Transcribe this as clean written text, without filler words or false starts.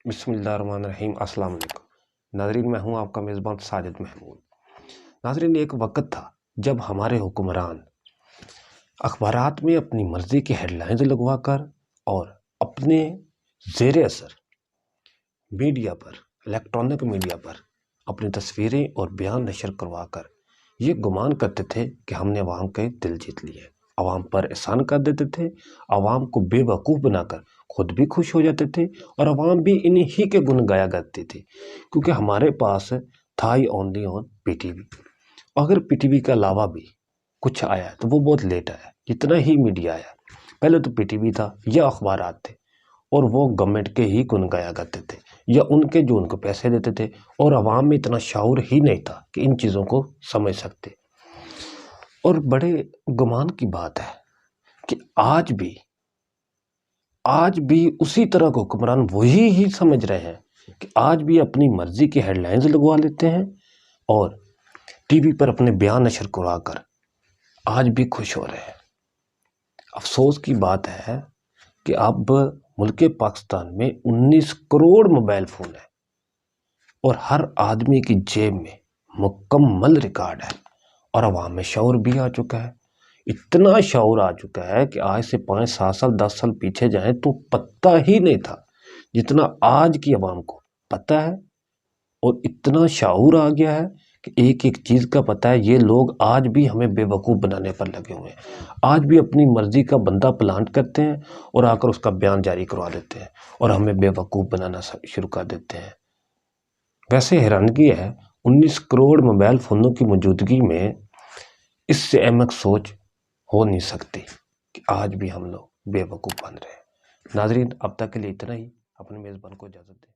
बिस्मिल्लाहिर्रहमानिर्रहीम। अस्सलाम वालेकुम नाजरीन, मैं हूं आपका मेज़बान साजिद महमूद। नाजरीन, एक वक्त था जब हमारे हुक्मरान अखबारात में अपनी मर्जी की हेडलाइंस लगवाकर और अपने ज़ेर असर मीडिया पर, इलेक्ट्रॉनिक मीडिया पर अपनी तस्वीरें और बयान नशर करवाकर ये गुमान करते थे कि हमने अवाम के दिल जीत लिए, अवाम पर एहसान कर देते थे, अवाम को बेवकूफ़ बनाकर खुद भी खुश हो जाते थे और अवाम भी इन्हीं के गुण गाया करती थी, क्योंकि हमारे पास था ही ओनली ऑन पीटीवी। अगर पीटीवी के अलावा भी कुछ आया तो वो बहुत लेट आया। जितना ही मीडिया आया, पहले तो पीटीवी था या अखबारात थे और वो गवर्नमेंट के ही गुण गाया करते थे या उनके जो उनको पैसे देते थे, और अवाम में इतना शाऊर ही नहीं था कि इन चीज़ों को समझ सकते। और बड़े गुमान की बात है कि आज भी उसी तरह के हुक्मरान वही ही समझ रहे हैं कि आज भी अपनी मर्जी की हेडलाइंस लगवा लेते हैं और टीवी पर अपने बयान नशर करवाकर आज भी खुश हो रहे हैं। अफसोस की बात है कि अब मुल्क पाकिस्तान में 19 करोड़ मोबाइल फ़ोन है और हर आदमी की जेब में मुकम्मल रिकॉर्ड है और अवाम में शऊर भी आ चुका है। इतना शऊर आ चुका है कि आज से 5-7 साल 10 साल पीछे जाएं तो पता ही नहीं था जितना आज की अवाम को पता है। और इतना शऊर आ गया है कि एक एक चीज़ का पता है। ये लोग आज भी हमें बेवकूफ़ बनाने पर लगे हुए हैं, आज भी अपनी मर्जी का बंदा प्लांट करते हैं और आकर उसका बयान जारी करवा देते हैं और हमें बेवकूफ़ बनाना शुरू कर देते हैं। वैसे हैरानगी है, 19 करोड़ मोबाइल फ़ोनों की मौजूदगी में इससे अहमक सोच हो नहीं सकती कि आज भी हम लोग बेवकूफ़ बन रहे हैं। नाजरीन, अब तक के लिए इतना ही। अपने मेज़बान को इजाज़त दें।